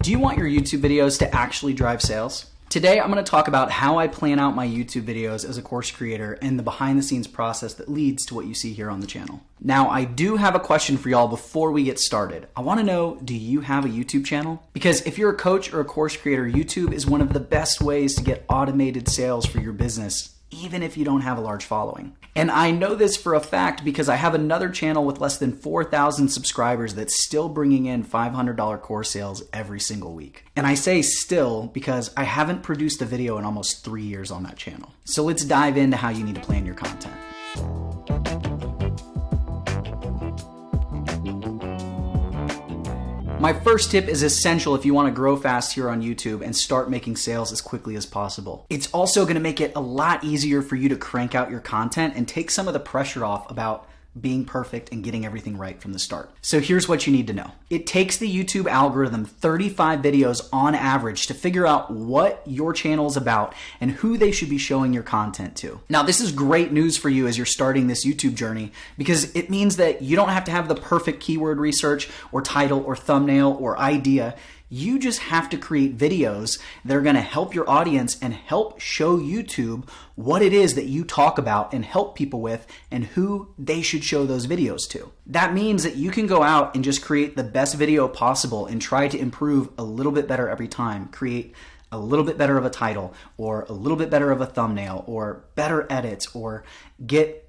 Do you want your YouTube videos to actually drive sales? Today, I'm going to talk about how I plan out my YouTube videos as a course creator and the behind the scenes process that leads to what you see here on the channel. Now, I do have a question for y'all before we get started. I want to know, do you have a YouTube channel? Because if you're a coach or a course creator, YouTube is one of the best ways to get automated sales for your business, even if you don't have a large following. And I know this for a fact because I have another channel with less than 4,000 subscribers that's still bringing in $500 course sales every single week. And I say still because I haven't produced a video in almost 3 years on that channel. So let's dive into how you need to plan your content. My first tip is essential if you want to grow fast here on YouTube and start making sales as quickly as possible. It's also going to make it a lot easier for you to crank out your content and take some of the pressure off about being perfect and getting everything right from the start. So here's what you need to know. It takes the YouTube algorithm 35 videos on average to figure out what your channel is about and who they should be showing your content to. Now, this is great news for you as you're starting this YouTube journey because it means that you don't have to have the perfect keyword research or title or thumbnail or idea. You just have to create videos that are going to help your audience and help show YouTube what it is that you talk about and help people with and who they should show those videos to. That means that you can go out and just create the best video possible and try to improve a little bit better every time. Create a little bit better of a title or a little bit better of a thumbnail or better edits or get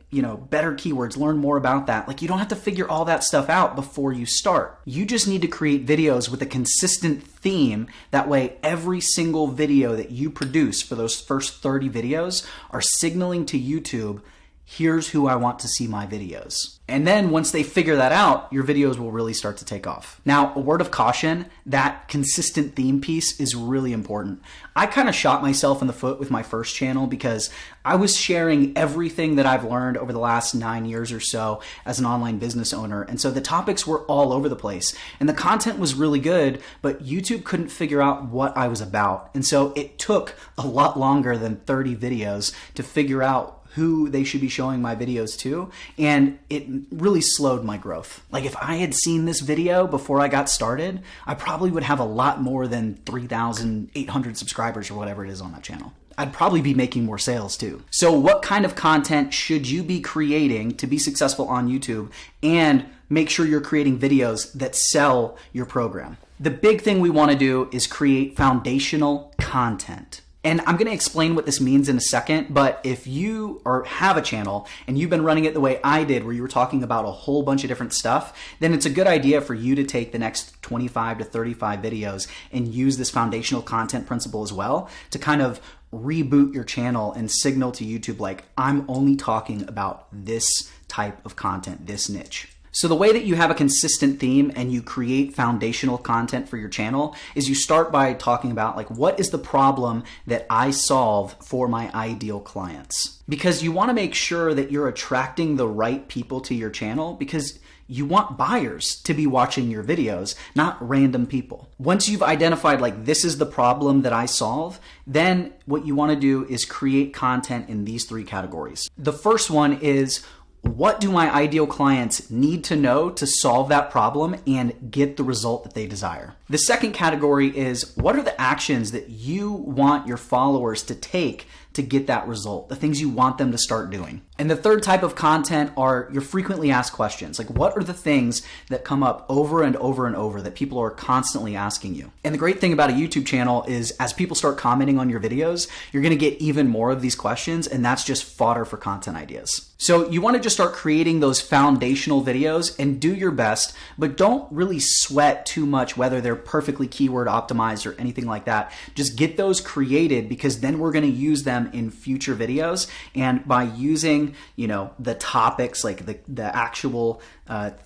better keywords, learn more about that. Like, you don't have to figure all that stuff out before you start. You just need to create videos with a consistent theme. That way, every single video that you produce for those first 30 videos are signaling to YouTube, here's who I want to see my videos. And then once they figure that out, your videos will really start to take off. Now, a word of caution, that consistent theme piece is really important. I kind of shot myself in the foot with my first channel because I was sharing everything that I've learned over the last 9 years or so as an online business owner. And so the topics were all over the place and the content was really good, but YouTube couldn't figure out what I was about. And so it took a lot longer than 30 videos to figure out who they should be showing my videos to, and it really slowed my growth. Like, if I had seen this video before I got started, I probably would have a lot more than 3,800 subscribers or whatever it is on that channel. I'd probably be making more sales too. So what kind of content should you be creating to be successful on YouTube and make sure you're creating videos that sell your program? The big thing we want to do is create foundational content. And I'm going to explain what this means in a second, but if you have a channel and you've been running it the way I did, where you were talking about a whole bunch of different stuff, then it's a good idea for you to take the next 25 to 35 videos and use this foundational content principle as well to kind of reboot your channel and signal to YouTube, like, I'm only talking about this type of content, this niche. So the way that you have a consistent theme and you create foundational content for your channel is you start by talking about, like, what is the problem that I solve for my ideal clients? Because you want to make sure that you're attracting the right people to your channel because you want buyers to be watching your videos, not random people. Once you've identified, like, this is the problem that I solve, then what you want to do is create content in these three categories. The first one is, what do my ideal clients need to know to solve that problem and get the result that they desire? The second category is, what are the actions that you want your followers to take to get that result, the things you want them to start doing? And the third type of content are your frequently asked questions. Like, what are the things that come up over and over and over that people are constantly asking you? And the great thing about a YouTube channel is, as people start commenting on your videos, you're going to get even more of these questions, and that's just fodder for content ideas. So you want to just start creating those foundational videos and do your best, but don't really sweat too much whether they're perfectly keyword optimized or anything like that. Just get those created, because then we're going to use them in future videos. And by using, the topics, like the actual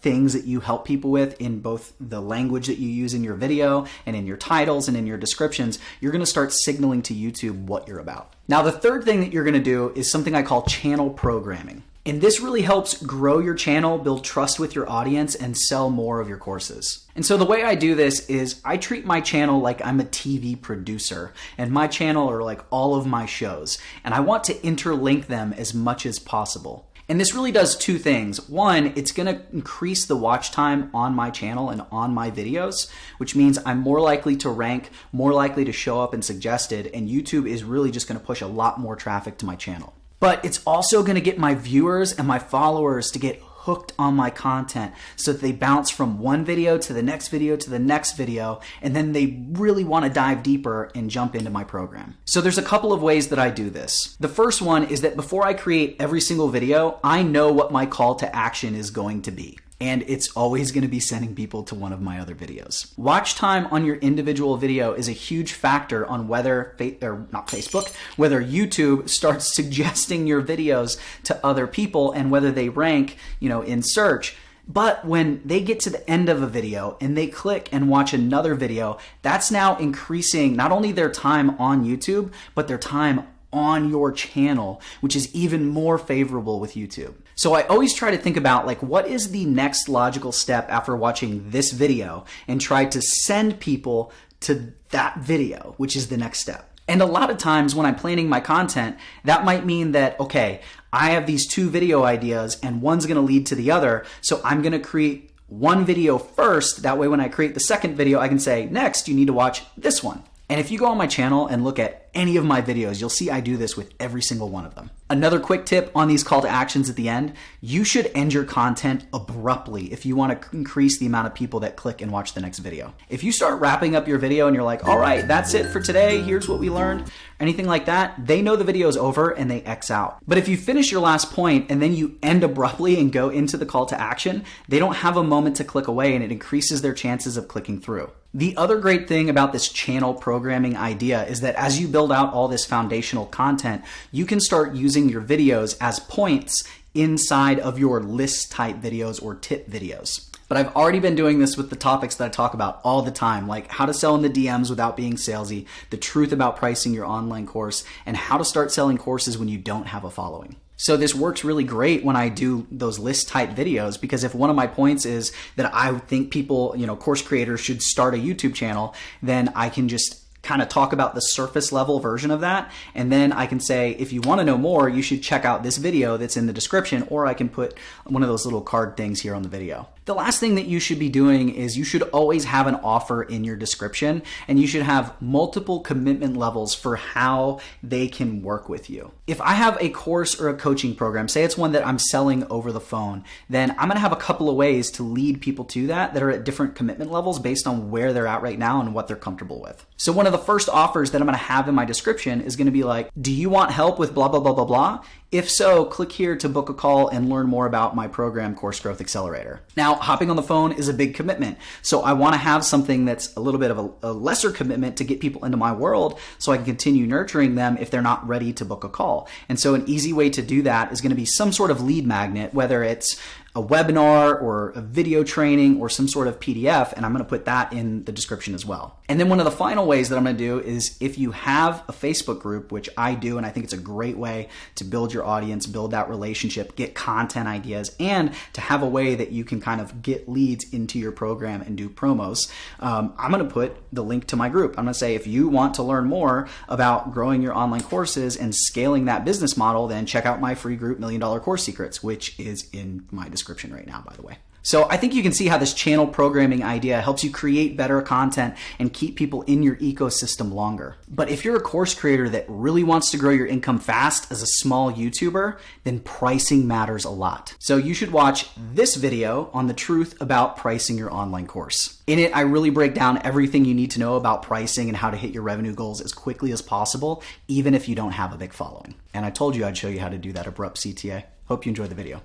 things that you help people with in both the language that you use in your video and in your titles and in your descriptions, you're going to start signaling to YouTube what you're about. Now, the third thing that you're going to do is something I call channel programming. And this really helps grow your channel, build trust with your audience, and sell more of your courses. And so the way I do this is I treat my channel like I'm a TV producer, and my channel are like all of my shows, and I want to interlink them as much as possible. And this really does two things. One, it's going to increase the watch time on my channel and on my videos, which means I'm more likely to rank, more likely to show up in suggested, and YouTube is really just going to push a lot more traffic to my channel. But it's also going to get my viewers and my followers to get hooked on my content so that they bounce from one video to the next video to the next video, and then they really want to dive deeper and jump into my program. So there's a couple of ways that I do this. The first one is that before I create every single video, I know what my call to action is going to be. And it's always going to be sending people to one of my other videos. Watch time on your individual video is a huge factor on whether, whether YouTube starts suggesting your videos to other people and whether they rank, in search. But when they get to the end of a video and they click and watch another video, that's now increasing not only their time on YouTube, but their time on your channel, which is even more favorable with YouTube. So I always try to think about what is the next logical step after watching this video and try to send people to that video, which is the next step. And a lot of times when I'm planning my content, that might mean that, okay, I have these two video ideas and one's gonna lead to the other, so I'm gonna create one video first. That way when I create the second video, I can say, next, you need to watch this one. And if you go on my channel and look at any of my videos, you'll see I do this with every single one of them. Another quick tip on these call to actions at the end, you should end your content abruptly if you want to increase the amount of people that click and watch the next video. If you start wrapping up your video and you're like, all right, that's it for today, here's what we learned, anything like that, they know the video is over and they X out. But if you finish your last point and then you end abruptly and go into the call to action, they don't have a moment to click away and it increases their chances of clicking through. The other great thing about this channel programming idea is that as you build out all this foundational content, you can start using your videos as points inside of your list type videos or tip videos. But I've already been doing this with the topics that I talk about all the time, like how to sell in the DMs without being salesy, the truth about pricing your online course, and how to start selling courses when you don't have a following. So this works really great when I do those list type videos, because if one of my points is that I think people, course creators should start a YouTube channel, then I can just kind of talk about the surface level version of that. And then I can say, if you want to know more, you should check out this video that's in the description, or I can put one of those little card things here on the video. The last thing that you should be doing is you should always have an offer in your description, and you should have multiple commitment levels for how they can work with you. If I have a course or a coaching program, say it's one that I'm selling over the phone, then I'm going to have a couple of ways to lead people to that are at different commitment levels based on where they're at right now and what they're comfortable with. So one of the first offers that I'm going to have in my description is going to be like, do you want help with blah, blah, blah, blah, blah? If so, click here to book a call and learn more about my program, Course Growth Accelerator. Now, hopping on the phone is a big commitment. So I want to have something that's a little bit of a lesser commitment to get people into my world so I can continue nurturing them if they're not ready to book a call. And so an easy way to do that is going to be some sort of lead magnet, whether it's a webinar or a video training or some sort of PDF, and I'm going to put that in the description as well. And then one of the final ways that I'm going to do is if you have a Facebook group, which I do, and I think it's a great way to build your audience, build that relationship, get content ideas, and to have a way that you can kind of get leads into your program and do promos, I'm going to put the link to my group. I'm going to say, if you want to learn more about growing your online courses and scaling that business model, then check out my free group, $1 Million Course Secrets, which is in my description right now, by the way. So I think you can see how this channel programming idea helps you create better content and keep people in your ecosystem longer. But if you're a course creator that really wants to grow your income fast as a small YouTuber, then pricing matters a lot. So you should watch this video on the truth about pricing your online course. In it, I really break down everything you need to know about pricing and how to hit your revenue goals as quickly as possible, even if you don't have a big following. And I told you I'd show you how to do that abrupt CTA. Hope you enjoyed the video.